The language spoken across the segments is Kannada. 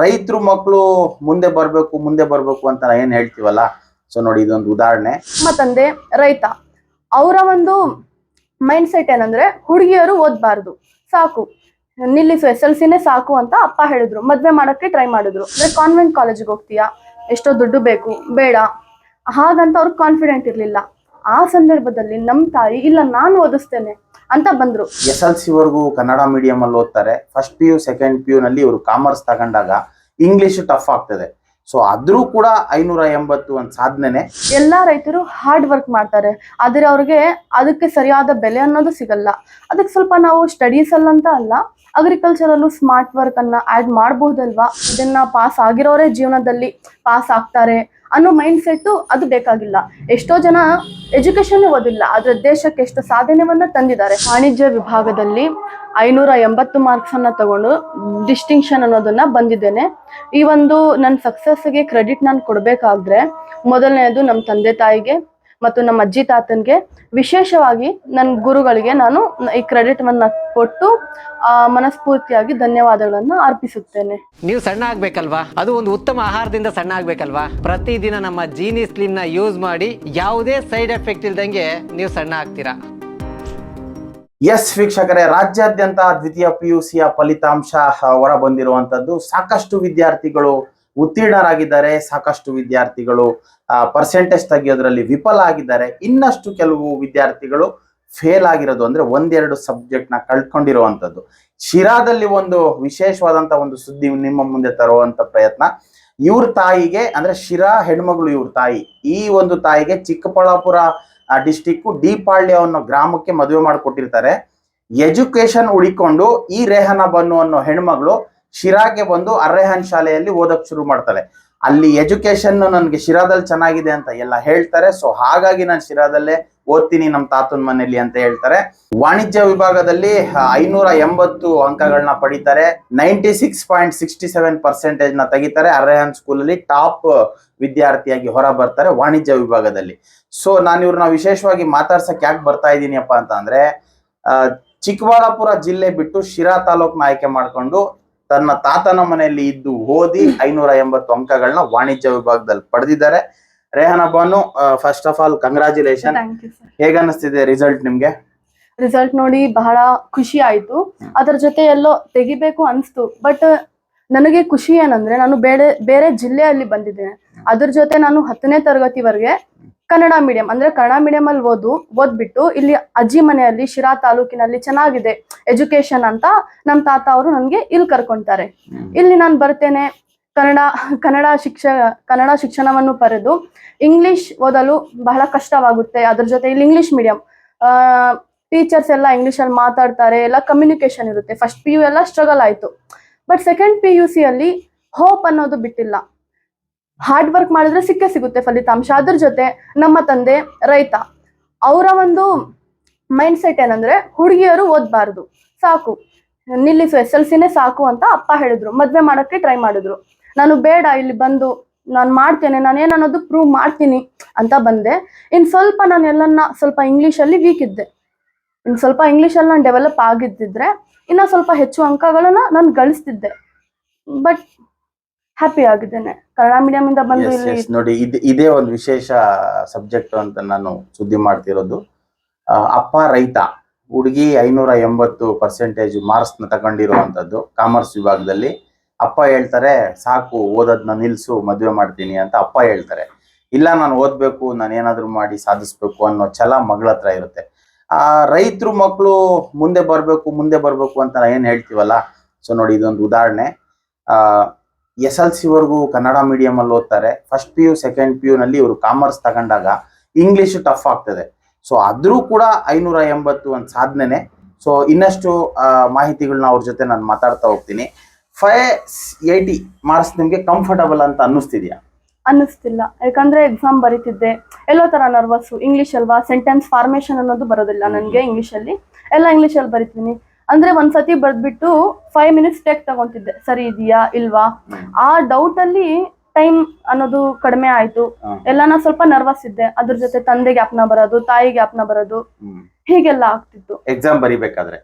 ರೈತರು ಮಕ್ಕಳು ಮುಂದೆ ಬರ್ಬೇಕು ಅಂತ ಏನ್ ಹೇಳ್ತೀವಲ್ಲ, ಸೊ ನೋಡಿ ಇದೊಂದು ಉದಾಹರಣೆ. ನಮ್ಮ ತಂದೆ ರೈತ. ಅವರ ಒಂದು ಮೈಂಡ್ ಸೆಟ್ ಏನಂದ್ರೆ ಹುಡುಗಿಯರು ಓದ್ಬಾರ್ದು, ಸಾಕು ನಿಲ್ಲಿಸು, SLCನೇ ಸಾಕು ಅಂತ ಅಪ್ಪ ಹೇಳಿದ್ರು. ಮದ್ವೆ ಮಾಡಕ್ಕೆ ಟ್ರೈ ಮಾಡಿದ್ರು. ಅಂದ್ರೆ ಕಾನ್ವೆಂಟ್ ಕಾಲೇಜಿಗೆ ಹೋಗ್ತೀಯಾ, ಎಷ್ಟೋ ದುಡ್ಡು ಬೇಕು, ಬೇಡ ಹಾಗಂತ ಅವ್ರಿಗೆ ಕಾನ್ಫಿಡೆಂಟ್ ಇರ್ಲಿಲ್ಲ. ಆ ಸಂದರ್ಭದಲ್ಲಿ ನಮ್ಮ ತಾಯಿ ಇಲ್ಲ ನಾನು ಓದಿಸ್ತೇನೆ ಅಂತ ಬಂದ್ರು. SLC ವರೆಗೂ ಕನ್ನಡ ಮೀಡಿಯಂ ಅಲ್ಲಿ ಓದ್ತಾರೆ. ಫಸ್ಟ್ PU ಸೆಕೆಂಡ್ PU ನಲ್ಲಿ ಇವರು ಕಾಮರ್ಸ್ ತಗೊಂಡಾಗ ಇಂಗ್ಲಿಷ್ ಟಫ್ ಆಗ್ತದೆ. ಸೊ ಆದ್ರೂ ಕೂಡ 580 ಒಂದು ಸಾಧನೆ. ಎಲ್ಲಾ ರೈತರು ಹಾರ್ಡ್ ವರ್ಕ್ ಮಾಡ್ತಾರೆ, ಆದ್ರೆ ಅವ್ರಿಗೆ ಅದಕ್ಕೆ ಸರಿಯಾದ ಬೆಲೆ ಅನ್ನೋದು ಸಿಗಲ್ಲ. ಅದಕ್ಕೆ ಸ್ವಲ್ಪ ನಾವು ಸ್ಟಡೀಸ್ ಅಲ್ಲಂತ ಅಲ್ಲ, ಅಗ್ರಿಕಲ್ಚರ್ ಅಲ್ಲೂ ಸ್ಮಾರ್ಟ್ ವರ್ಕ್ ಅನ್ನ ಆಡ್ ಮಾಡಬಹುದಲ್ವಾ. ಇದನ್ನ ಪಾಸ್ ಆಗಿರೋರೇ ಜೀವನದಲ್ಲಿ ಪಾಸ್ ಆಗ್ತಾರೆ ಅನ್ನೋ ಮೈಂಡ್ ಸೆಟ್ ಅದು ಬೇಕಾಗಿಲ್ಲ. ಎಷ್ಟೋ ಜನ ಎಜುಕೇಶನ್ ಓದಿಲ್ಲ, ಆದ್ರೆ ದೇಶಕ್ಕೆ ಎಷ್ಟು ಸಾಧನೆವನ್ನ ತಂದಿದ್ದಾರೆ. ವಾಣಿಜ್ಯ ವಿಭಾಗದಲ್ಲಿ 580 ಮಾರ್ಕ್ಸ್ ಅನ್ನ ತಗೊಂಡು ಡಿಸ್ಟಿಂಕ್ಷನ್ ಅನ್ನೋದನ್ನ ಬಂದಿದ್ದೇನೆ. ಈ ಒಂದು ನನ್ನ ಸಕ್ಸಸ್ಗೆ ಕ್ರೆಡಿಟ್ ನಾನು ಕೊಡ್ಬೇಕಾದ್ರೆ ಮೊದಲನೇದು ನಮ್ಮ ತಂದೆ ತಾಯಿಗೆ ಮತ್ತು ನಮ್ಮ ಅಜ್ಜಿ ತಾತನ್ಗೆ, ವಿಶೇಷವಾಗಿ ನನ್ನ ಗುರುಗಳಿಗೆ ನಾನು ಈ ಕ್ರೆಡಿಟ್ ಅನ್ನ ಕೊಟ್ಟು ಮನಸ್ಫೂರ್ತಿಯಾಗಿ ಧನ್ಯವಾದಗಳನ್ನ ಅರ್ಪಿಸುತ್ತೇನೆ. ನೀವು ಸಣ್ಣ ಆಗ್ಬೇಕಲ್ವಾ, ಅದು ಒಂದು ಉತ್ತಮ ಆಹಾರದಿಂದ ಸಣ್ಣ ಆಗ್ಬೇಕಲ್ವಾ. ಪ್ರತಿದಿನ ನಮ್ಮ ಜೀನಿ ಸ್ಲಿಮ್ ನ ಯೂಸ್ ಮಾಡಿ ಯಾವುದೇ ಸೈಡ್ ಎಫೆಕ್ಟ್ ಇಲ್ದಂಗೆ ನೀವು ಸಣ್ಣ ಆಗ್ತೀರಾ. ಎಸ್ ವೀಕ್ಷಕರೇ, ರಾಜ್ಯಾದ್ಯಂತ ದ್ವಿತೀಯ PUC ಫಲಿತಾಂಶ ಹೊರ ಬಂದಿರುವಂತದ್ದು. ಸಾಕಷ್ಟು ವಿದ್ಯಾರ್ಥಿಗಳು ಉತ್ತೀರ್ಣರಾಗಿದ್ದಾರೆ, ಸಾಕಷ್ಟು ವಿದ್ಯಾರ್ಥಿಗಳು ಪರ್ಸೆಂಟೇಜ್ ತೆಗೆಯೋದ್ರಲ್ಲಿ ವಿಫಲ ಆಗಿದ್ದಾರೆ. ಇನ್ನಷ್ಟು ಕೆಲವು ವಿದ್ಯಾರ್ಥಿಗಳು ಫೇಲ್ ಆಗಿರೋದು, ಅಂದ್ರೆ ಒಂದೆರಡು ಸಬ್ಜೆಕ್ಟ್ ನ ಕಳ್ಕೊಂಡಿರುವಂತದ್ದು. ಶಿರಾದಲ್ಲಿ ಒಂದು ವಿಶೇಷವಾದಂತ ಒಂದು ಸುದ್ದಿ ನಿಮ್ಮ ಮುಂದೆ ತರುವಂತ ಪ್ರಯತ್ನ. ಇವ್ರ ತಾಯಿಗೆ, ಅಂದ್ರೆ ಶಿರಾ ಹೆಣ್ಮಗಳು ಇವ್ರ ತಾಯಿ, ಈ ಒಂದು ತಾಯಿಗೆ ಚಿಕ್ಕಬಳ್ಳಾಪುರ ಡಿಸ್ಟಿಕ್ ಡಿಪಾಳ್ಯ ಅನ್ನೋ ಗ್ರಾಮಕ್ಕೆ ಮದುವೆ ಮಾಡಿಕೊಟ್ಟಿರ್ತಾರೆ. ಎಜುಕೇಶನ್ ಉಳಿಕೊಂಡು ಈ ರೇಹನಾ ಬನ್ನು ಅನ್ನೋ ಹೆಣ್ಮಗಳು ಶಿರಾಗೆ ಬಂದು ಅರ್ರೆಹಾನ್ ಶಾಲೆಯಲ್ಲಿ ಓದಕ್ ಶುರು ಮಾಡ್ತಾಳೆ. ಅಲ್ಲಿ ಎಜುಕೇಶನ್ ನನಗೆ ಶಿರಾದಲ್ಲಿ ಚೆನ್ನಾಗಿದೆ ಅಂತ ಎಲ್ಲ ಹೇಳ್ತಾರೆ. ಸೊ ಹಾಗಾಗಿ ನಾನು ಶಿರಾದಲ್ಲೇ ಓದ್ತೀನಿ ನಮ್ಮ ತಾತನ ಮನೆಯಲ್ಲಿ ಅಂತ ಹೇಳ್ತಾರೆ. ವಾಣಿಜ್ಯ ವಿಭಾಗದಲ್ಲಿ 580 ಅಂಕಗಳನ್ನ ಪಡಿತಾರೆ. 96.67% ನ ತೆಗಿತಾರೆ. ಅರ್ರೆಹಾನ್ ಸ್ಕೂಲಲ್ಲಿ ಟಾಪ್ ವಿದ್ಯಾರ್ಥಿಯಾಗಿ ಹೊರ ಬರ್ತಾರೆ ವಾಣಿಜ್ಯ ವಿಭಾಗದಲ್ಲಿ. ಸೊ ನಾನು ಇವ್ರನ್ನ ವಿಶೇಷವಾಗಿ ಮಾತಾಡ್ಸಕ್ ಯಾಕೆ ಬರ್ತಾ ಇದ್ದೀನಿಯಪ್ಪ ಅಂತ ಅಂದ್ರೆ, ಚಿಕ್ಕಬಳ್ಳಾಪುರ ಜಿಲ್ಲೆ ಬಿಟ್ಟು ಶಿರಾ ತಾಲೂಕ್ನ ಆಯ್ಕೆ ಮಾಡ್ಕೊಂಡು ತನ್ನ ತಾತನ ಮನೆಯಲ್ಲಿ ಇದ್ದು ಓದಿ 580 ಅಂಕಗಳನ್ನ ವಾಣಿಜ್ಯ ವಿಭಾಗದಲ್ಲಿ ಪಡೆದಿದ್ದಾರೆ. Rehana Banu, first of all congratulation. ಹೇಗ ಅನಿಸ್ತಿದೆ ರಿಸಲ್ಟ್ ನಿಮ್ಗೆ? ರಿಸಲ್ಟ್ ನೋಡಿ ಬಹಳ ಖುಷಿ ಆಯ್ತು. ಅದರ ಜೊತೆ ಎಲ್ಲೋ ತೆಗಿಬೇಕು ಅನ್ಸ್ತು. ಬಟ್ ನನಗೆ ಖುಷಿ ಏನಂದ್ರೆ ನಾನು ಬೇರೆ ಜಿಲ್ಲೆಯಲ್ಲಿ ಬಂದಿದ್ದೇನೆ. ಅದ್ರ ಜೊತೆ ನಾನು 10ನೇ ತರಗತಿವರೆಗೆ ಕನ್ನಡ ಮೀಡಿಯಂ, ಅಂದ್ರೆ ಕನ್ನಡ ಮೀಡಿಯಂ ಅಲ್ಲಿ ಓದ್ಬಿಟ್ಟು ಇಲ್ಲಿ ಅಜ್ಜಿ ಮನೆಯಲ್ಲಿ ಶಿರಾ ತಾಲೂಕಿನಲ್ಲಿ ಚೆನ್ನಾಗಿದೆ ಎಜುಕೇಶನ್ ಅಂತ ನಮ್ಮ ತಾತ ಅವರು ನನ್ಗೆ ಇಲ್ಲಿ ಕರ್ಕೊಂತಾರೆ. ಇಲ್ಲಿ ನಾನು ಬರ್ತೇನೆ, ಕನ್ನಡ ಶಿಕ್ಷಣವನ್ನು ಪಡೆದು ಇಂಗ್ಲಿಷ್ ಓದಲು ಬಹಳ ಕಷ್ಟವಾಗುತ್ತೆ. ಅದ್ರ ಜೊತೆ ಇಲ್ಲಿ ಇಂಗ್ಲಿಷ್ ಮೀಡಿಯಂ, ಟೀಚರ್ಸ್ ಎಲ್ಲ ಇಂಗ್ಲಿಷ್ ಅಲ್ಲಿ ಮಾತಾಡ್ತಾರೆ, ಎಲ್ಲ ಕಮ್ಯುನಿಕೇಶನ್ ಇರುತ್ತೆ. ಫಸ್ಟ್ PU ಎಲ್ಲ ಸ್ಟ್ರಗಲ್ ಆಯ್ತು. ಬಟ್ ಸೆಕೆಂಡ್ PUC ಅಲ್ಲಿ ಹೋಪ್ ಅನ್ನೋದು ಬಿಟ್ಟಿಲ್ಲ. ಹಾರ್ಡ್ ವರ್ಕ್ ಮಾಡಿದ್ರೆ ಸಿಗುತ್ತೆ ಫಲಿತಾಂಶ. ಅದ್ರ ಜೊತೆ ನಮ್ಮ ತಂದೆ ರೈತ. ಅವರ ಒಂದು ಮೈಂಡ್ ಸೆಟ್ ಏನಂದ್ರೆ ಹುಡುಗಿಯರು ಓದ್ಬಾರ್ದು, ಸಾಕು ನಿಲ್ಲಿಸು, SLCನೇ ಸಾಕು ಅಂತ ಅಪ್ಪ ಹೇಳಿದ್ರು. ಮದ್ವೆ ಮಾಡಕ್ಕೆ ಟ್ರೈ ಮಾಡಿದ್ರು. ನಾನು ಬೇಡ, ಇಲ್ಲಿ ಬಂದು ನಾನು ಮಾಡ್ತೇನೆ, ನಾನೇನನ್ನೋದು ಪ್ರೂವ್ ಮಾಡ್ತೀನಿ ಅಂತ ಬಂದೆ. ಸ್ವಲ್ಪ ನಾನು ಸ್ವಲ್ಪ ಇಂಗ್ಲೀಷಲ್ಲಿ ವೀಕ್ ಇದ್ದೆ. ಸ್ವಲ್ಪ ಇಂಗ್ಲೀಷಲ್ಲಿ ನಾನು ಡೆವಲಪ್ ಆಗಿದ್ದಿದ್ರೆ ಇನ್ನ ಸ್ವಲ್ಪ ಹೆಚ್ಚು ಅಂಕಗಳನ್ನ ನಾನು ಗಳಿಸ್ತಿದ್ದೆ. ಬಟ್ ಹ್ಯಾಪಿ ಆಗಿದ್ದೇನೆ ಕನ್ನಡ ಮೀಡಿಯಂ ಇಂದ ಬಂದು. ನೋಡಿ, ಇದೇ ಒಂದು ವಿಶೇಷ ಸಬ್ಜೆಕ್ಟ್ ಅಂತ ನಾನು ಸುದ್ದಿ ಮಾಡ್ತಿರೋದು. ಅಪ್ಪ ರೈತ, ಹುಡುಗಿ 580% ಮಾರ್ಕ್ಸ್ ನ ತಗೊಂಡಿರುವಂತದ್ದು ಕಾಮರ್ಸ್ ವಿಭಾಗದಲ್ಲಿ. ಅಪ್ಪ ಹೇಳ್ತಾರೆ ಸಾಕು ಓದೋದ್ನ ನಿಲ್ಸು, ಮದುವೆ ಮಾಡ್ತೀನಿ ಅಂತ ಅಪ್ಪ ಹೇಳ್ತಾರೆ. ಇಲ್ಲ, ನಾನು ಓದ್ಬೇಕು, ನಾನು ಏನಾದ್ರು ಮಾಡಿ ಸಾಧಿಸ್ಬೇಕು ಅನ್ನೋ ಛಲ ಮಗಳ ಹತ್ರ ಇರುತ್ತೆ. ರೈತರು ಮಕ್ಕಳು ಮುಂದೆ ಬರ್ಬೇಕು ಅಂತ ಏನ್ ಹೇಳ್ತೀವಲ್ಲ, ಸೊ ನೋಡಿ ಇದೊಂದು ಉದಾಹರಣೆ. SLC ವರೆಗೂ ಕನ್ನಡ ಮೀಡಿಯಂ ಅಲ್ಲಿ ಓದ್ತಾರೆ. ಫಸ್ಟ್ PU ಸೆಕೆಂಡ್ PU ನಲ್ಲಿ ಇವರು ಕಾಮರ್ಸ್ ತಗೊಂಡಾಗ ಇಂಗ್ಲಿಷ್ ಟಫ್ ಆಗ್ತದೆ. ಸೊ ಆದ್ರೂ ಕೂಡ 580 ಒಂದು ಸಾಧನೆ. ಸೊ ಇನ್ನಷ್ಟು ಮಾಹಿತಿಗಳನ್ನ ಅವ್ರ ಜೊತೆ ನಾನು ಮಾತಾಡ್ತಾ ಹೋಗ್ತೀನಿ. 580 ಮಾರ್ಕ್ಸ್ ನಿಮ್ಗೆ ಕಂಫರ್ಟಬಲ್ ಅಂತ ಅನ್ನಿಸ್ತಿದ್ಯಾ? ಅನ್ನಿಸ್ತಿಲ್ಲ. ಯಾಕಂದ್ರೆ ಎಕ್ಸಾಮ್ ಬರೀತಿದ್ದೆ, ಎಲ್ಲೋ ತರ ನರ್ವಸ್. ಇಂಗ್ಲಿಷ್ ಅಲ್ವಾ, ಸೆಂಟೆನ್ಸ್ ಫಾರ್ಮೇಶನ್ ಅನ್ನೋದು ಬರೋದಿಲ್ಲ ನನಗೆ ಇಂಗ್ಲಿಷಲ್ಲಿ. ಎಲ್ಲ ಇಂಗ್ಲಿಷಲ್ಲಿ ಬರೀತೀನಿ. ಅಂದ್ರೆ ಒಂದ್ಸತಿ ಬರ್ದ್ಬಿಟ್ಟು 5 minutes ಟೇಕ್ ತಗೊಂತಿದ್ದೆ, ಸರಿ ಇದೆಯಾ ಇಲ್ವಾ. ಆ ಡೌಟ್ ಅಲ್ಲಿ ಟೈಮ್ ಅನ್ನೋದು ಕಡಿಮೆ ಆಯ್ತು. ಎಲ್ಲಾನ ಸ್ವಲ್ಪ ನರ್ವಸ್ ಇದ್ದೆ. ಅದ್ರ ಜೊತೆ ತಂದೆ ಜ್ಞಾಪನ ಬರೋದು, ತಾಯಿ ಜ್ಞಾಪನ ಬರೋದು, ಹೀಗೆಲ್ಲ ಆಗ್ತಿತ್ತು ಎಕ್ಸಾಮ್ ಬರಿಬೇಕಾದ್ರೆ.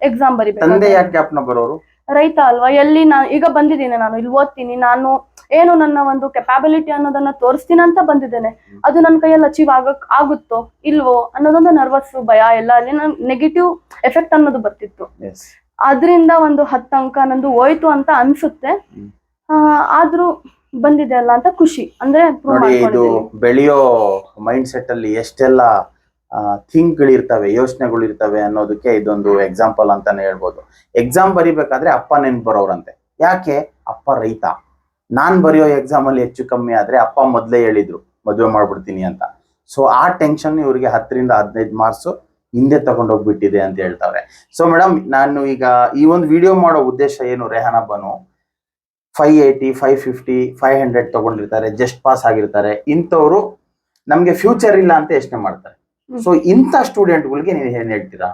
ತಂದೆ ಯಾಕೆ ಜ್ಞಾಪನ ಬರೋರು? ರೈತ ಅಲ್ವಾ, ಎಲ್ಲಿ ಈಗ ಬಂದಿದ್ದೀನಿ, ನಾನು ಇಲ್ಲಿ ಓದ್ತೀನಿ, ನಾನು ಏನು ನನ್ನ ಒಂದು ಕೆಪಾಬಿಲಿಟಿ ಅನ್ನೋದನ್ನ ತೋರಿಸ್ತೀನಿ ಅಂತ ಬಂದಿದ್ದೇನೆ. ಅದು ನನ್ನ ಕೈಯಲ್ಲಿ ಅಚೀವ್ ಆಗುತ್ತೋ ಇಲ್ವೋ ಅನ್ನೋದೊಂದು ನರ್ವಸ್ ಭಯ ಎಲ್ಲ ಅಲ್ಲಿ ನೆಗೆಟಿವ್ ಎಫೆಕ್ಟ್ ಅನ್ನೋದು ಬರ್ತಿತ್ತು. ಅದ್ರಿಂದ ಒಂದು 10 ಅಂಕ ನಂದು ಹೋಯ್ತು ಅಂತ ಅನ್ಸುತ್ತೆ. ಆದ್ರೂ ಬಂದಿದೆ ಅಲ್ಲ ಅಂತ ಖುಷಿ, ಅಂದ್ರೆ ಇದು ಬೆಳೆಯೋ ಮೈಂಡ್ ಸೆಟ್ ಅಲ್ಲಿ ಎಷ್ಟೆಲ್ಲ ಥಿಂಕ್ಗಳಿರ್ತವೆ, ಯೋಚನೆಗಳಿರ್ತವೆ ಅನ್ನೋದಕ್ಕೆ ಇದೊಂದು ಎಕ್ಸಾಂಪಲ್ ಅಂತಾನೆ ಹೇಳ್ಬೋದು. ಎಕ್ಸಾಮ್ ಬರಿಬೇಕಾದ್ರೆ ಅಪ್ಪ ನೆನ್ಪು ಬರೋರಂತೆ. ಯಾಕೆ? ಅಪ್ಪ ರೈತ. ನಾನ್ ಬರೆಯೋ ಎಕ್ಸಾಮ್ ಅಲ್ಲಿ ಹೆಚ್ಚು ಕಮ್ಮಿ ಆದ್ರೆ ಅಪ್ಪ ಮೊದ್ಲೇ ಹೇಳಿದ್ರು ಮದುವೆ ಮಾಡ್ಬಿಡ್ತೀನಿ ಅಂತ. ಸೊ ಆ ಟೆನ್ಷನ್ ಇವ್ರಿಗೆ 10 ರಿಂದ 15 ಮಾರ್ಕ್ಸ್ ಹಿಂದೆ ತಗೊಂಡೋಗ್ಬಿಟ್ಟಿದೆ ಅಂತ ಹೇಳ್ತಾವ್ರೆ. ಸೊ ಮೇಡಮ್, ನಾನು ಈಗ ಈ ಒಂದು ವಿಡಿಯೋ ಮಾಡೋ ಉದ್ದೇಶ ಏನು, ರೆಹಾನಾ ಬಾನು 580, 550, 500 ತಗೊಂಡಿರ್ತಾರೆ, ಜಸ್ಟ್ ಪಾಸ್ ಆಗಿರ್ತಾರೆ. ಇಂಥವ್ರು ನಮ್ಗೆ ಫ್ಯೂಚರ್ ಇಲ್ಲ ಅಂತ ಯೋಚನೆ ಮಾಡ್ತಾರೆ. ಸೊ ಇಂಥ ಸ್ಟೂಡೆಂಟ್ಗಳಿಗೆ ನೀವು ಏನ್ ಹೇಳ್ತೀರಾ?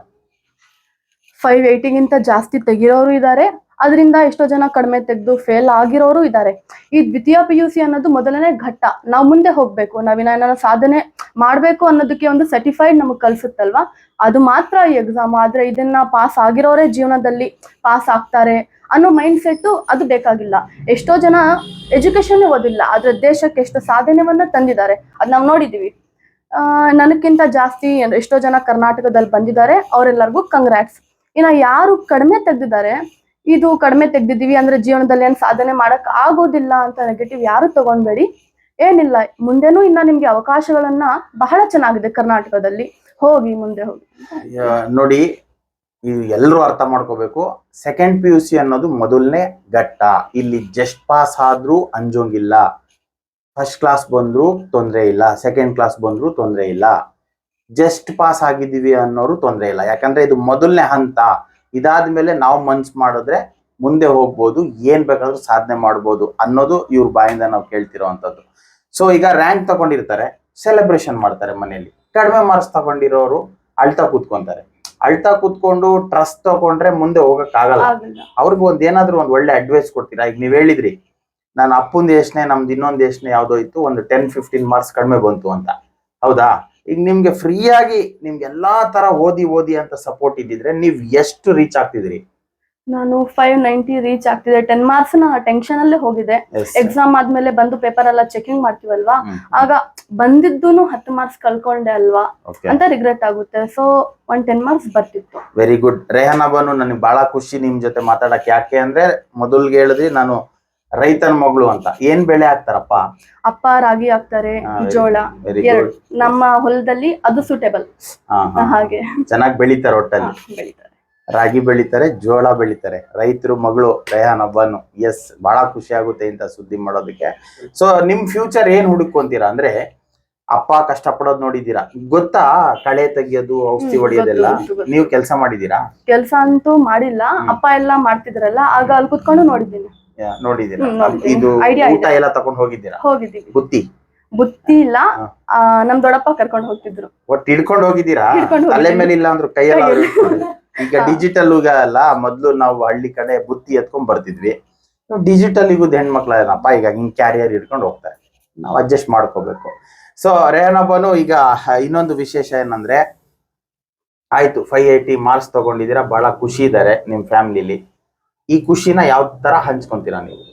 580ಗಿಂತ ಜಾಸ್ತಿ ತೆಗಿರೋರು ಇದ್ದಾರೆ, ಅದರಿಂದ ಎಷ್ಟೋ ಜನ ಕಡಿಮೆ ತೆಗೆದು ಫೇಲ್ ಆಗಿರೋರು ಇದ್ದಾರೆ. ಈ ದ್ವಿತೀಯ PUC ಅನ್ನೋದು ಮೊದಲನೇ ಘಟ್ಟ. ನಾವು ಮುಂದೆ ಹೋಗ್ಬೇಕು, ನಾವೇನ ಸಾಧನೆ ಮಾಡ್ಬೇಕು ಅನ್ನೋದಕ್ಕೆ ಒಂದು ಸರ್ಟಿಫೈಡ್ ನಮಗೆ ಕಲ್ಸುತ್ತಲ್ವಾ, ಅದು ಮಾತ್ರ ಈ ಎಕ್ಸಾಮ್. ಆದ್ರೆ ಇದನ್ನ ಪಾಸ್ ಆಗಿರೋರೇ ಜೀವನದಲ್ಲಿ ಪಾಸ್ ಆಗ್ತಾರೆ ಅನ್ನೋ ಮೈಂಡ್ ಸೆಟ್ ಅದು ಬೇಕಾಗಿಲ್ಲ. ಎಷ್ಟೋ ಜನ ಎಜುಕೇಶನ್ ಓದಿಲ್ಲ, ಆದ್ರೆ ದೇಶಕ್ಕೆ ಎಷ್ಟು ಸಾಧನೆವನ್ನ ತಂದಿದ್ದಾರೆ ಅದ್ ನಾವು ನೋಡಿದೀವಿ. ನನಕ್ಕಿಂತ ಜಾಸ್ತಿ ಎಷ್ಟೋ ಜನ ಕರ್ನಾಟಕದಲ್ಲಿ ಬಂದಿದ್ದಾರೆ, ಅವರೆಲ್ಲರಿಗೂ ಕಂಗ್ರಾಟ್ಸ್. ಇನ್ನ ಯಾರು ಕಡಿಮೆ ತೆಗ್ದಿದ್ದಾರೆ, ಇದು ಕಡಿಮೆ ತೆಗ್ದಿದೀವಿ ಅಂದ್ರೆ ಜೀವನದಲ್ಲಿ ಏನ್ ಸಾಧನೆ ಮಾಡಕ್ ಆಗೋದಿಲ್ಲ ಅಂತ ನೆಗೆಟಿವ್ ಯಾರು ತಗೊಂಡ್ಬೇಡಿ. ಏನಿಲ್ಲ, ಮುಂದೆನೂ ಇನ್ನ ನಿಮ್ಗೆ ಅವಕಾಶಗಳನ್ನ ಬಹಳ ಚೆನ್ನಾಗಿದೆ ಕರ್ನಾಟಕದಲ್ಲಿ, ಹೋಗಿ ಮುಂದೆ ಹೋಗಿ. ನೋಡಿ, ಇದು ಎಲ್ಲರೂ ಅರ್ಥ ಮಾಡ್ಕೋಬೇಕು. ಸೆಕೆಂಡ್ PUC ಅನ್ನೋದು ಮೊದಲನೇ ಘಟ್ಟ. ಇಲ್ಲಿ ಜಸ್ಟ್ ಪಾಸ್ ಆದ್ರೂ ಅಂಜೋಂಗಿಲ್ಲ, ಫಸ್ಟ್ ಕ್ಲಾಸ್ ಬಂದ್ರು ತೊಂದ್ರೆ ಇಲ್ಲ, ಸೆಕೆಂಡ್ ಕ್ಲಾಸ್ ಬಂದ್ರು ತೊಂದ್ರೆ ಇಲ್ಲ, ಜಸ್ಟ್ ಪಾಸ್ ಆಗಿದ್ದೀವಿ ಅನ್ನೋರು ತೊಂದ್ರೆ ಇಲ್ಲ. ಯಾಕಂದ್ರೆ ಇದು ಮೊದಲನೇ ಹಂತ. ಇದಾದ್ಮೇಲೆ ನಾವು ಮನ್ಸ್ ಮಾಡಿದ್ರೆ ಮುಂದೆ ಹೋಗ್ಬೋದು, ಏನ್ ಬೇಕಾದ್ರೂ ಸಾಧನೆ ಮಾಡ್ಬೋದು ಅನ್ನೋದು ಇವ್ರ ಬಾಯಿಂದ ನಾವು ಕೇಳ್ತಿರೋವಂಥದ್ದು. ಸೊ ಈಗ ರ್ಯಾಂಕ್ ತಗೊಂಡಿರ್ತಾರೆ, ಸೆಲೆಬ್ರೇಷನ್ ಮಾಡ್ತಾರೆ ಮನೆಯಲ್ಲಿ. ಕಡಿಮೆ ಮಾರ್ಕ್ಸ್ ತಗೊಂಡಿರೋರು ಅಳ್ತಾ ಕೂತ್ಕೊಂತಾರೆ. ಅಳ್ತಾ ಕೂತ್ಕೊಂಡು ಟ್ರಸ್ಟ್ ತಗೊಂಡ್ರೆ ಮುಂದೆ ಹೋಗಕ್ ಆಗಲ್ಲ. ಅವ್ರಿಗೆ ಏನಾದ್ರು ಒಂದ್ ಒಳ್ಳೆ ಅಡ್ವೈಸ್ ಕೊಡ್ತೀರಾ? ಈಗ ನೀವ್ ಹೇಳಿದ್ರಿ, ನಾನು ಅಪ್ಪಂದು ಯೋಚನೆ, ನಮ್ದು ಇನ್ನೊಂದು ಯೋಚನೆ ಯಾವ್ದೋ ಇತ್ತು, ಒಂದು 10-15 ಮಾರ್ಕ್ಸ್ ಕಡಿಮೆ ಬಂತು ಅಂತ. ಹೌದಾ? ಈಗ ನಿಮ್ಗೆ ಫ್ರೀಯಾಗಿ ನಿಮ್ಗೆ ಎಲ್ಲಾ ತರ ಓದಿ ಅಂತ ಸಪೋರ್ಟ್ ಇದ್ದಿದ್ರೆ ನೀವ್ ಎಷ್ಟು ರೀಚ್ ಆಗ್ತಿದ್ರಿ? ನಾನು 590 ರೀಚ್ ಆಗ್ತಿದೆ. 10 ಮಾರ್ಕ್ಸ್ ನ ಟೆನ್ಷನ್ ಅಲ್ಲೇ ಹೋಗಿದೆ. ಎಕ್ಸಾಮ್ ಆದ್ಮೇಲೆ ಬಂದು ಪೇಪರ್ ಎಲ್ಲ ಚೆಕಿಂಗ್ ಮಾಡ್ತೀವಲ್ವಾ, ಆಗ ಬಂದಿದ್ದೂನು 10 ಮಾರ್ಕ್ಸ್ ಕಳ್ಕೊಂಡೆ ಅಲ್ವಾ ಅಂತ ರಿಗ್ರೆಟ್ ಆಗುತ್ತೆ. ಸೊ 10 ಮಾರ್ಕ್ಸ್ ಬರ್ತಿತ್ತು. Very good. ರೆಹಾನಾ ಬಾನು, ನನಗೆ ಬಹಳ ಖುಷಿ ನಿಮ್ ಜೊತೆ ಮಾತಾಡಕ್. ಯಾಕೆ ಅಂದ್ರೆ ಮೊದಲ್ಗೆ ಹೇಳಿದ್ರಿ ನಾನು ರೈತನ ಮಗಳು ಅಂತ. ಏನ್ ಬೆಳೆ ಹಾಕ್ತಾರಪ್ಪ? ಅಪ್ಪ ರಾಗಿ ಹಾಕ್ತಾರೆ, ಜೋಳ. ನಮ್ಮ ಹೊಲದಲ್ಲಿ ಅದು ಸೂಟೇಬಲ್. ಹಾಗೆ ಚೆನ್ನಾಗಿ ಬೆಳಿತಾರೆ. ಒಟ್ಟಲ್ಲಿ ಬೆಳಿತಾರೆ, ರಾಗಿ ಬೆಳಿತಾರೆ, ಜೋಳ ಬೆಳಿತಾರೆ. ರೈತರು ಮಗಳು ರೆಹಾನಾ ಬಾನು. ಎಸ್, ಬಹಳ ಖುಷಿ ಆಗುತ್ತೆ ಇಂತ ಸುದ್ದಿ ಮಾಡೋದಕ್ಕೆ. ಸೊ ನಿಮ್ ಫ್ಯೂಚರ್ ಏನ್ ಹುಡುಕೊಂತೀರಾ ಅಂದ್ರೆ, ಅಪ್ಪ ಕಷ್ಟ ಪಡೋದ್ ನೋಡಿದೀರಾ, ಗೊತ್ತಾ? ಕಳೆ ತೆಗಿಯೋದು, ಔಷಧಿ ಹೊಡಿಯೋದೆಲ್ಲ ನೀವು ಕೆಲಸ ಮಾಡಿದೀರಾ? ಕೆಲಸ ಅಂತೂ ಮಾಡಿಲ್ಲ, ಅಪ್ಪ ಎಲ್ಲ ಮಾಡ್ತಿದ್ರಲ್ಲ, ಆಗ ಅಲ್ಲಿ ಕುತ್ಕೊಂಡು ನೋಡಿದ್ದೀನಿ. ನೋಡಿದೀರಾ? ಇದು ಊಟ ಎಲ್ಲ ತಗೊಂಡ್ ಹೋಗಿದ್ದೀರಾ? ಹೋಗಿದ್ದೀವಿ. ಬುತ್ತಿ ಇಲ್ಲ, ನಮ್ ದೊಡ್ಡಪ್ಪ ಕರ್ಕೊಂಡು ಹೋಗ್ತಿದ್ರು. ಒಟ್ಟು ಹಿಡ್ಕೊಂಡು ಹೋಗಿದ್ದೀರಾ? ತಲೆ ಮೇಲೆ ಇಲ್ಲ ಅಂದ್ರು ಕೈಯಲ್ಲಿ. ಈಗ ಡಿಜಿಟಲ್ ಯುಗ ಅಲ್ಲ, ಮೊದ್ಲು ನಾವು ಹಳ್ಳಿ ಕಡೆ ಬುತ್ತಿ ಎತ್ಕೊಂಡ್ ಬರ್ತಿದ್ವಿ. ಡಿಜಿಟಲ್ ಯುಗದ ಹೆಣ್ಮಕ್ಳ ಏನಪ್ಪ, ಈಗ ಹಿಂಗ್ ಕ್ಯಾರಿಯರ್ ಹಿಡ್ಕೊಂಡು ಹೋಗ್ತಾರೆ. ನಾವು ಅಡ್ಜಸ್ಟ್ ಮಾಡ್ಕೋಬೇಕು. ಸೊ ರೆಹಾನಾ ಬಾನು, ಈಗ ಇನ್ನೊಂದು ವಿಶೇಷ ಏನಂದ್ರೆ, ಆಯ್ತು 580 ಮಾರ್ಕ್ಸ್ ತಗೊಂಡಿದ್ದೀರಾ, ಬಹಳ ಖುಷಿ ಇದ್ದಾರೆ ನಿಮ್ ಫ್ಯಾಮಿಲಿಲಿ. ಈ ಖುಷಿನ ಯಾವ ತರ ಹಂಚ್ಕೊಂತೀರಾ ನೀವು?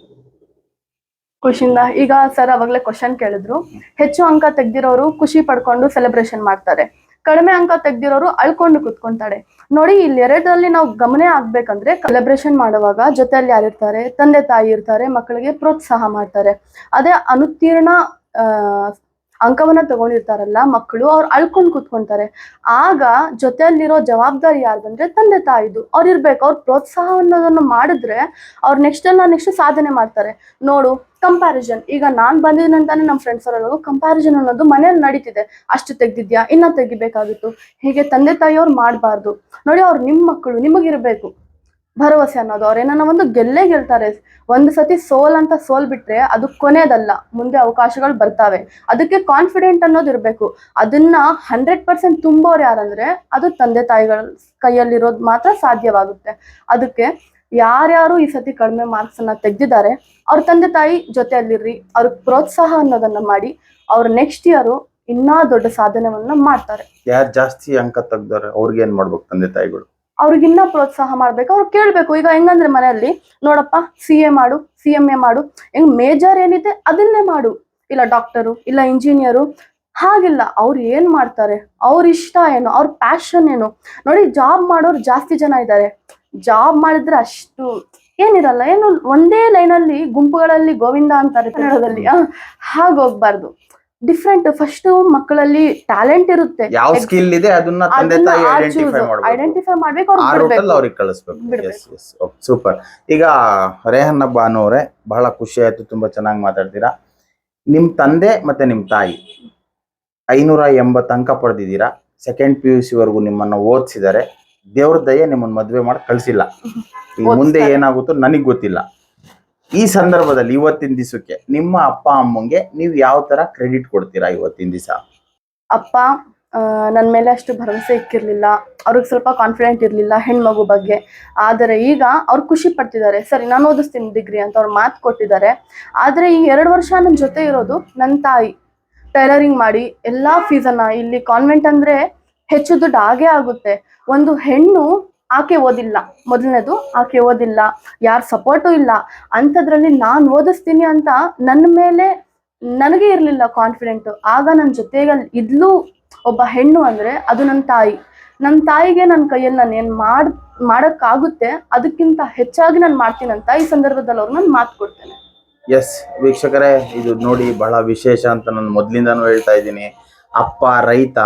ಖುಷಿಯಿಂದ ಈಗ ಸರ್ ಅವಾಗ್ಲೇ ಕ್ವಶನ್ ಕೇಳಿದ್ರು. ಹೆಚ್ಚು ಅಂಕ ತೆಗ್ದಿರೋರು ಖುಷಿ ಪಡ್ಕೊಂಡು ಸೆಲೆಬ್ರೇಷನ್ ಮಾಡ್ತಾರೆ, ಕಡಿಮೆ ಅಂಕ ತೆಗ್ದಿರೋರು ಅಳ್ಕೊಂಡು ಕುತ್ಕೊಂತಾರೆ. ನೋಡಿ, ಇಲ್ಲಿ ಎರಡರಲ್ಲಿ ನಾವು ಗಮನ ಆಗ್ಬೇಕಂದ್ರೆ, ಸೆಲೆಬ್ರೇಷನ್ ಮಾಡುವಾಗ ಜೊತೆಯಲ್ಲಿ ಯಾರಿರ್ತಾರೆ? ತಂದೆ ತಾಯಿ ಇರ್ತಾರೆ, ಮಕ್ಕಳಿಗೆ ಪ್ರೋತ್ಸಾಹ ಮಾಡ್ತಾರೆ. ಅದೇ ಅನುತ್ತೀರ್ಣ ಅಂಕವನ್ನ ತಗೊಂಡಿರ್ತಾರಲ್ಲ ಮಕ್ಕಳು, ಅವ್ರು ಅಳ್ಕೊಂಡು ಕುತ್ಕೊಂತಾರೆ. ಆಗ ಜೊತೆಯಲ್ಲಿರೋ ಜವಾಬ್ದಾರಿ ಯಾರ್ದಂದ್ರೆ ತಂದೆ ತಾಯಿದು. ಅವ್ರು ಇರ್ಬೇಕು, ಅವ್ರ ಪ್ರೋತ್ಸಾಹ ಅನ್ನೋದನ್ನ ಮಾಡಿದ್ರೆ ಅವ್ರು ನೆಕ್ಸ್ಟ್ ಸಾಧನೆ ಮಾಡ್ತಾರೆ. ನೋಡು, ಕಂಪ್ಯಾರಿಸನ್. ಈಗ ನಾನ್ ಬಂದಿದ್ದಂತಾನೆ ನಮ್ಮ ಫ್ರೆಂಡ್ಸ್ ಅವರೆಲ್ಲರೂ ಕಂಪ್ಯಾರಿಸನ್ ಅನ್ನೋದು ಮನೇಲಿ ನಡೀತಿದೆ. ಅಷ್ಟು ತೆಗ್ದಿದ್ಯಾ, ಇನ್ನ ತೆಗಿಬೇಕಾಗಿತ್ತು. ಹೀಗೆ ತಂದೆ ತಾಯಿಯವ್ರು ಮಾಡಬಾರ್ದು. ನೋಡಿ, ಅವ್ರು ನಿಮ್ಮ ಮಕ್ಕಳು, ನಿಮಗಿರ್ಬೇಕು ಭರವಸೆ ಅನ್ನೋದು. ಅವ್ರೇನ ಒಂದು ಗೆಲ್ತಾರೆ. ಒಂದು ಸತಿ ಸೋಲ್ ಬಿಟ್ರೆ ಅದು ಕೊನೆಯದಲ್ಲ, ಮುಂದೆ ಅವಕಾಶಗಳು ಬರ್ತಾವೆ. ಅದಕ್ಕೆ ಕಾನ್ಫಿಡೆಂಟ್ ಅನ್ನೋದು ಇರ್ಬೇಕು. ಅದನ್ನ 100% ತುಂಬೋರು ಯಾರಂದ್ರೆ ಅದು ತಂದೆ ತಾಯಿಗಳ ಕೈಯಲ್ಲಿರೋದು ಮಾತ್ರ ಸಾಧ್ಯವಾಗುತ್ತೆ. ಅದಕ್ಕೆ ಯಾರ್ಯಾರು ಈ ಸತಿ ಕಡಿಮೆ ಮಾರ್ಕ್ಸ್ ಅನ್ನ ತೆಗ್ದಿದ್ದಾರೆ, ಅವ್ರ ತಂದೆ ತಾಯಿ ಜೊತೆಯಲ್ಲಿರ್ರಿ, ಅವ್ರಿಗೆ ಪ್ರೋತ್ಸಾಹ ಅನ್ನೋದನ್ನ ಮಾಡಿ, ಅವ್ರ ನೆಕ್ಸ್ಟ್ ಇಯರ್ ಇನ್ನೂ ದೊಡ್ಡ ಸಾಧನೆವನ್ನ ಮಾಡ್ತಾರೆ. ಯಾರು ಜಾಸ್ತಿ ಅಂಕ ತೆಗ್ದಾರೆ ಅವ್ರಿಗೆ ಏನ್ ಮಾಡ್ಬೇಕು ತಂದೆ ತಾಯಿಗಳು? ಅವ್ರಿಗಿನ್ನ ಪ್ರೋತ್ಸಾಹ ಮಾಡ್ಬೇಕು, ಅವ್ರು ಕೇಳ್ಬೇಕು. ಈಗ ಹೆಂಗಂದ್ರೆ ಮನೆಯಲ್ಲಿ ನೋಡಪ್ಪ CA ಮಾಡು, CMA ಮಾಡು, ಹೆಂಗ್ ಮೇಜರ್ ಏನಿದೆ ಅದನ್ನೇ ಮಾಡು, ಇಲ್ಲ ಡಾಕ್ಟರು ಇಲ್ಲ ಇಂಜಿನಿಯರು, ಹಾಗಿಲ್ಲ. ಅವ್ರು ಏನ್ ಮಾಡ್ತಾರೆ, ಅವ್ರ ಇಷ್ಟ ಏನು, ಅವ್ರ ಪ್ಯಾಷನ್ ಏನು. ನೋಡಿ ಜಾಬ್ ಮಾಡೋರು ಜಾಸ್ತಿ ಜನ ಇದ್ದಾರೆ. ಜಾಬ್ ಮಾಡಿದ್ರೆ ಅಷ್ಟು ಏನಿರಲ್ಲ, ಏನು ಒಂದೇ ಲೈನಲ್ಲಿ ಗುಂಪುಗಳಲ್ಲಿ ಗೋವಿಂದ ಅಂತಾರೆ ಕನ್ನಡದಲ್ಲಿ, ಹಾಗೋಗ್ಬಾರ್ದು. ಡಿಫ್ರೆಂಟ್. ಫಸ್ಟ್ ಮಕ್ಕಳಲ್ಲಿ ಟ್ಯಾಲೆಂಟ್ ಇರುತ್ತೆ, ಯಾವ ಸ್ಕಿಲ್ ಇದೆ ಅದನ್ನ ತಂದೆ ತಾಯಿ ಐಡೆಂಟಿಫೈ ಮಾಡ್ಬೇಕು, ಆ ರೂಟಲ್ಲಿ ಅವ್ರಿಗೆ ಕಳಿಸ್ಬೇಕು. Yes yes, super. ಈಗ ರೇಹನ್ನ ಬಾನು ಅವರೇ, ಬಹಳ ಖುಷಿ ಆಯ್ತು, ತುಂಬಾ ಚೆನ್ನಾಗಿ ಮಾತಾಡ್ತೀರಾ. ನಿಮ್ ತಂದೆ ಮತ್ತೆ ನಿಮ್ ತಾಯಿ 580 ಅಂಕ ಪಡೆದಿದ್ದೀರಾ, ಸೆಕೆಂಡ್ PUC ವರೆಗೂ ನಿಮ್ಮನ್ನ ಓದಿಸಿದ್ದಾರೆ. ದೇವ್ರ ದಯೆ ನಿಮ್ಮನ್ನ ಮದ್ವೆ ಮಾಡಿ ಕಳ್ಸಿಲ್ಲ. ಈಗ ಮುಂದೆ ಏನಾಗುತ್ತೋ ನನಗ್ ಗೊತ್ತಿಲ್ಲ. ಈ ಸಂದರ್ಭದಲ್ಲಿ ಇವತ್ತಿನ ದಿವಸಕ್ಕೆ ನಿಮ್ಮ ಅಪ್ಪ ಅಮ್ಮಂಗೆ ನೀವು ಯಾವ ತರ ಕ್ರೆಡಿಟ್ ಕೊಡ್ತೀರಾ ಇವತ್ತಿನ ದಿವಸ? ಅಪ್ಪ ನನ್ನ ಮೇಲೆ ಅಷ್ಟು ಭರವಸೆ ಇಕ್ಕಿರ್ಲಿಲ್ಲ, ಅವ್ರಿಗೆ ಸ್ವಲ್ಪ ಕಾನ್ಫಿಡೆಂಟ್ ಇರಲಿಲ್ಲ ಹೆಣ್ಮಗು ಬಗ್ಗೆ. ಆದರೆ ಈಗ ಅವ್ರು ಖುಷಿ ಪಡ್ತಿದ್ದಾರೆ, ಸರಿ ನಾನು ಓದಿಸ್ತೀನಿ ಡಿಗ್ರಿ ಅಂತ ಅವ್ರು ಮಾತು ಕೊಟ್ಟಿದ್ದಾರೆ. ಆದರೆ ಈ 2 ವರ್ಷ ನನ್ನ ಜೊತೆ ಇರೋದು ನನ್ನ ತಾಯಿ. ಟೈಲರಿಂಗ್ ಮಾಡಿ ಎಲ್ಲ ಫೀಸನ್ನ, ಇಲ್ಲಿ ಕಾನ್ವೆಂಟ್ ಅಂದರೆ ಹೆಚ್ಚು ದುಡ್ಡು ಆಗೇ ಆಗುತ್ತೆ. ಒಂದು ಹೆಣ್ಣು ಆಕೆ ಓದಿಲ್ಲ, ಮೊದಲನೇದು ಆಕೆ ಓದಿಲ್ಲ, ಯಾರ ಸಪೋರ್ಟು ಇಲ್ಲ. ಅಂಥದ್ರಲ್ಲಿ ನಾನು ಓದಿಸ್ತೀನಿ ಅಂತ ನನ್ನ ಮೇಲೆ ನನಗೆ ಇರಲಿಲ್ಲ ಕಾನ್ಫಿಡೆಂಟು. ಆಗ ನನ್ನ ಜೊತೆಗೆ ಇದ್ಲು ಒಬ್ಬ ಹೆಣ್ಣು ಅಂದರೆ ಅದು ನನ್ನ ತಾಯಿ. ನನ್ನ ತಾಯಿಗೆ ನನ್ನ ಕೈಯಲ್ಲಿ ನಾನು ಏನು ಮಾಡೋಕ್ಕಾಗುತ್ತೆ ಅದಕ್ಕಿಂತ ಹೆಚ್ಚಾಗಿ ನಾನು ಮಾಡ್ತೀನಂತ ಈ ಸಂದರ್ಭದಲ್ಲಿ ಅವ್ರು ನಾನು ಮಾತು ಕೊಡ್ತೇನೆ. ಎಸ್ ವೀಕ್ಷಕರೇ, ಇದು ನೋಡಿ ಬಹಳ ವಿಶೇಷ ಅಂತ ನಾನು ಮೊದಲಿಂದಾನು ಹೇಳ್ತಾ ಇದ್ದೀನಿ. ಅಪ್ಪ ರೈತ,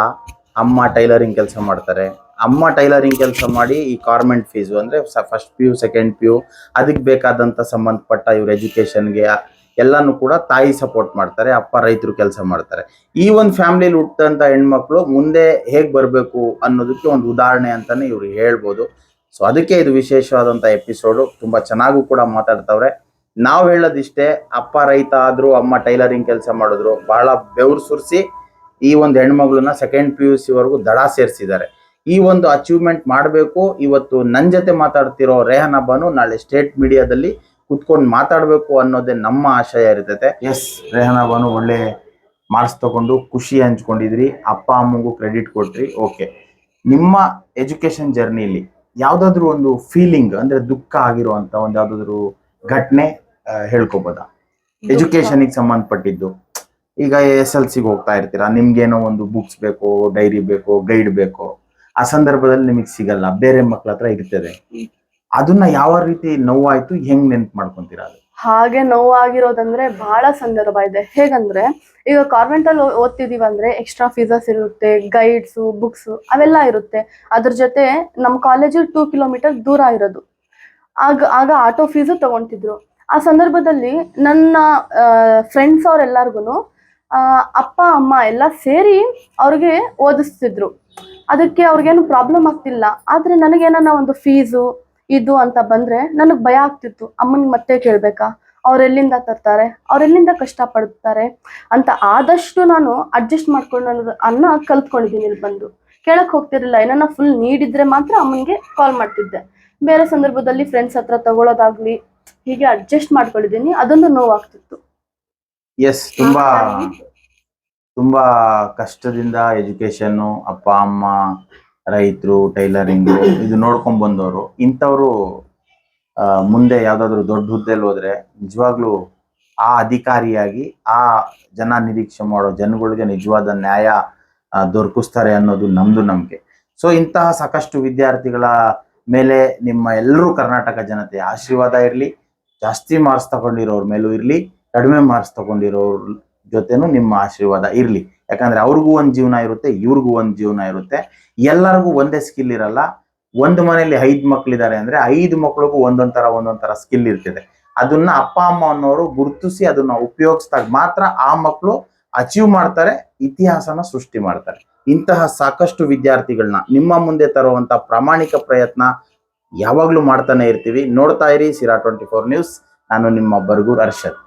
ಅಮ್ಮ ಟೈಲರಿಂಗ್ ಕೆಲಸ ಮಾಡ್ತಾರೆ. ಅಮ್ಮ ಟೈಲರಿಂಗ್ ಕೆಲಸ ಮಾಡಿ ಈ ಕಾರ್ಮೆಂಟ್ ಫೀಸು ಅಂದರೆ ಫಸ್ಟ್ PU ಸೆಕೆಂಡ್ PU ಅದಕ್ಕೆ ಬೇಕಾದಂಥ ಸಂಬಂಧಪಟ್ಟ ಇವ್ರ ಎಜುಕೇಷನ್ಗೆ ಎಲ್ಲಾನು ಕೂಡ ತಾಯಿ ಸಪೋರ್ಟ್ ಮಾಡ್ತಾರೆ. ಅಪ್ಪ ರೈತರು ಕೆಲಸ ಮಾಡ್ತಾರೆ. ಈ ಒಂದು ಫ್ಯಾಮಿಲಿಲಿ ಹುಟ್ಟಂತ ಹೆಣ್ಮಕ್ಳು ಮುಂದೆ ಹೇಗೆ ಬರಬೇಕು ಅನ್ನೋದಕ್ಕೆ ಒಂದು ಉದಾಹರಣೆ ಅಂತಾನೆ ಇವ್ರು ಹೇಳ್ಬೋದು. ಸೊ ಅದಕ್ಕೆ ಇದು ವಿಶೇಷವಾದಂಥ ಎಪಿಸೋಡು. ತುಂಬ ಚೆನ್ನಾಗೂ ಕೂಡ ಮಾತಾಡ್ತವ್ರೆ. ನಾವು ಹೇಳೋದಿಷ್ಟೇ, ಅಪ್ಪ ರೈತ ಆದ್ರು, ಅಮ್ಮ ಟೈಲರಿಂಗ್ ಕೆಲಸ ಮಾಡಿದ್ರು, ಬಹಳ ಬೆವರು ಸುರಿಸಿ ಈ ಒಂದು ಹೆಣ್ಮಗಳನ್ನ ಸೆಕೆಂಡ್ PUC ವರೆಗೂ ದಡ ಸೇರಿಸಿದ್ದಾರೆ. ಈ ಒಂದು ಅಚೀವ್ಮೆಂಟ್ ಮಾಡಬೇಕು. ಇವತ್ತು ನನ್ನ ಜೊತೆ ಮಾತಾಡ್ತಿರೋ ರೇಹನ್ನ ಬಾನು ನಾಳೆ ಸ್ಟೇಟ್ ಮೀಡಿಯಾದಲ್ಲಿ ಕುತ್ಕೊಂಡು ಮಾತಾಡಬೇಕು ಅನ್ನೋದೇ ನಮ್ಮ ಆಶಯ ಇರ್ತೈತೆ. ಎಸ್, ರೇಹನ್ನ ಬಾನು ಒಳ್ಳೆ ಮಾರ್ಕ್ಸ್ ತಗೊಂಡು ಖುಷಿ ಹಂಚ್ಕೊಂಡಿದ್ರಿ, ಅಪ್ಪ ಅಮ್ಮಗೂ ಕ್ರೆಡಿಟ್ ಕೊಟ್ರಿ. ಓಕೆ, ನಿಮ್ಮ ಎಜುಕೇಶನ್ ಜರ್ನಿಲಿ ಯಾವ್ದಾದ್ರು ಒಂದು ಫೀಲಿಂಗ್ ಅಂದ್ರೆ ದುಃಖ ಆಗಿರುವಂತ ಒಂದು ಯಾವ್ದಾದ್ರು ಘಟನೆ ಹೇಳ್ಕೊಬೋದಾ ಎಜುಕೇಶನ್ಗೆ ಸಂಬಂಧಪಟ್ಟಿದ್ದು? ಈಗ SLCಗೆ ಹೋಗ್ತಾ ಇರ್ತೀರಾ, ನಿಮ್ಗೇನೋ ಒಂದು ಬುಕ್ಸ್ ಬೇಕು, ಡೈರಿ ಬೇಕು, ಗೈಡ್ ಬೇಕು, ಆ ಸಂದರ್ಭದಲ್ಲಿ ನಿಮಗೆ ಸಿಗಲ್ಲ, ಬೇರೆ ಮಕ್ಳ ಹತ್ರ ಇರ್ತದೆ. ಅದನ್ನ ಯಾವ ರೀತಿ ನೋವಾಯ್ತು, ಹೆಂಗ್ ನೆನ್ಪು ಮಾಡ್ಕೊಂತೀರಾ? ಹಾಗೆ ನೋವಾಗಿರೋದಂದ್ರೆ ಬಹಳ ಸಂದರ್ಭ ಇದೆ. ಹೇಗಂದ್ರೆ ಈಗ ಕಾನ್ವೆಂಟ್ ಅಲ್ಲಿ ಓದ್ತಿದೀವಿ ಅಂದ್ರೆ ಎಕ್ಸ್ಟ್ರಾ ಫೀಸಸ್ ಇರುತ್ತೆ, ಗೈಡ್ಸು, ಬುಕ್ಸು ಅವೆಲ್ಲ ಇರುತ್ತೆ. ಅದ್ರ ಜೊತೆ ನಮ್ಮ ಕಾಲೇಜು 2 ಕಿಲೋಮೀಟರ್ ದೂರ ಇರೋದು. ಆಗ ಆಟೋ ಫೀಸು ತಗೊಂತಿದ್ರು. ಆ ಸಂದರ್ಭದಲ್ಲಿ ನನ್ನ ಫ್ರೆಂಡ್ಸ್ ಅವರೆಲ್ಲರಿಗೂ ಅಪ್ಪ ಅಮ್ಮ ಎಲ್ಲ ಸೇರಿ ಅವ್ರಿಗೆ ಓದಿಸ್ತಿದ್ರು. ಅದಕ್ಕೆ ಅವ್ರಿಗೇನು ಪ್ರಾಬ್ಲಮ್ ಆಗ್ತಿಲ್ಲ. ಆದರೆ ನನಗೇನ ಒಂದು ಫೀಸು ಇದು ಅಂತ ಬಂದರೆ ನನಗೆ ಭಯ ಆಗ್ತಿತ್ತು. ಅಮ್ಮನಿಗೆ ಮತ್ತೆ ಕೇಳಬೇಕಾ, ಅವರೆಲ್ಲಿಂದ ತರ್ತಾರೆ, ಅವರೆಲ್ಲಿಂದ ಕಷ್ಟಪಡ್ತಾರೆ ಅಂತ. ಆದಷ್ಟು ನಾನು ಅಡ್ಜಸ್ಟ್ ಮಾಡ್ಕೊಂಡು ಕಲ್ತ್ಕೊಂಡಿದ್ದೀನಿ. ಇಲ್ಲಿ ಬಂದು ಕೇಳಕ್ಕೆ ಹೋಗ್ತಿರಲಿಲ್ಲ. ಏನನ್ನ ಫುಲ್ ನೀಡಿದ್ರೆ ಮಾತ್ರ ಅಮ್ಮನಿಗೆ ಕಾಲ್ ಮಾಡ್ತಿದ್ದೆ. ಬೇರೆ ಸಂದರ್ಭದಲ್ಲಿ ಫ್ರೆಂಡ್ಸ್ ಹತ್ರ ತಗೊಳ್ಳೋದಾಗ್ಲಿ ಹೀಗೆ ಅಡ್ಜಸ್ಟ್ ಮಾಡ್ಕೊಂಡಿದ್ದೀನಿ. ಅದೊಂದು ನೋವಾಗ್ತಿತ್ತು. ಎಸ್, ತುಂಬಾ ಕಷ್ಟದಿಂದ ಎಜುಕೇಶನ್ನು, ಅಪ್ಪ ಅಮ್ಮ ರೈತರು, ಟೈಲರಿಂಗು ಇದು ನೋಡ್ಕೊಂಡ್ ಬಂದವರು. ಇಂಥವ್ರು ಮುಂದೆ ಯಾವ್ದಾದ್ರು ದೊಡ್ಡ ಹುದ್ದೆಯಲ್ಲಿ ಹೋದ್ರೆ ನಿಜವಾಗ್ಲೂ ಆ ಅಧಿಕಾರಿಯಾಗಿ ಆ ಜನ ನಿರೀಕ್ಷೆ ಮಾಡೋ ಜನಗಳಿಗೆ ನಿಜವಾದ ನ್ಯಾಯ ದೊರಕಿಸ್ತಾರೆ ಅನ್ನೋದು ನಮ್ದು ನಂಬಿಕೆ. ಸೊ ಇಂತಹ ಸಾಕಷ್ಟು ವಿದ್ಯಾರ್ಥಿಗಳ ಮೇಲೆ ನಿಮ್ಮ ಎಲ್ಲರೂ ಕರ್ನಾಟಕ ಜನತೆ ಆಶೀರ್ವಾದ ಇರಲಿ. ಜಾಸ್ತಿ ಮಾರ್ಕ್ಸ್ ತಗೊಂಡಿರೋರ್ ಮೇಲೂ ಇರಲಿ, ಕಡಿಮೆ ಮಾರ್ಕ್ಸ್ ತಗೊಂಡಿರೋರ್ ಜೊತೆನೂ ನಿಮ್ಮ ಆಶೀರ್ವಾದ ಇರಲಿ. ಯಾಕಂದ್ರೆ ಅವ್ರಿಗೂ ಒಂದು ಜೀವನ ಇರುತ್ತೆ, ಇವ್ರಿಗೂ ಒಂದು ಜೀವನ ಇರುತ್ತೆ. ಎಲ್ಲರಿಗೂ ಒಂದೇ ಸ್ಕಿಲ್ ಇರಲ್ಲ. ಒಂದು ಮನೆಯಲ್ಲಿ 5 ಮಕ್ಳಿದ್ದಾರೆ ಅಂದ್ರೆ 5 ಮಕ್ಳಿಗೂ ಒಂದೊಂದ್ ತರ ಸ್ಕಿಲ್ ಇರ್ತದೆ. ಅದನ್ನ ಅಪ್ಪ ಅಮ್ಮ ಅನ್ನೋರು ಗುರುತಿಸಿ ಅದನ್ನ ಉಪಯೋಗಿಸಿದಾಗ ಮಾತ್ರ ಆ ಮಕ್ಕಳು ಅಚೀವ್ ಮಾಡ್ತಾರೆ, ಇತಿಹಾಸನ ಸೃಷ್ಟಿ ಮಾಡ್ತಾರೆ. ಇಂತಹ ಸಾಕಷ್ಟು ವಿದ್ಯಾರ್ಥಿಗಳನ್ನ ನಿಮ್ಮ ಮುಂದೆ ತರುವಂತ ಪ್ರಾಮಾಣಿಕ ಪ್ರಯತ್ನ ಯಾವಾಗ್ಲೂ ಮಾಡ್ತಾನೆ ಇರ್ತೀವಿ. ನೋಡ್ತಾ ಇರಿ ಸಿರಾ 24 ನ್ಯೂಸ್. ನಾನು ನಿಮ್ಮ ಬರ್ಗೂರ್ ಅರ್ಷದ್.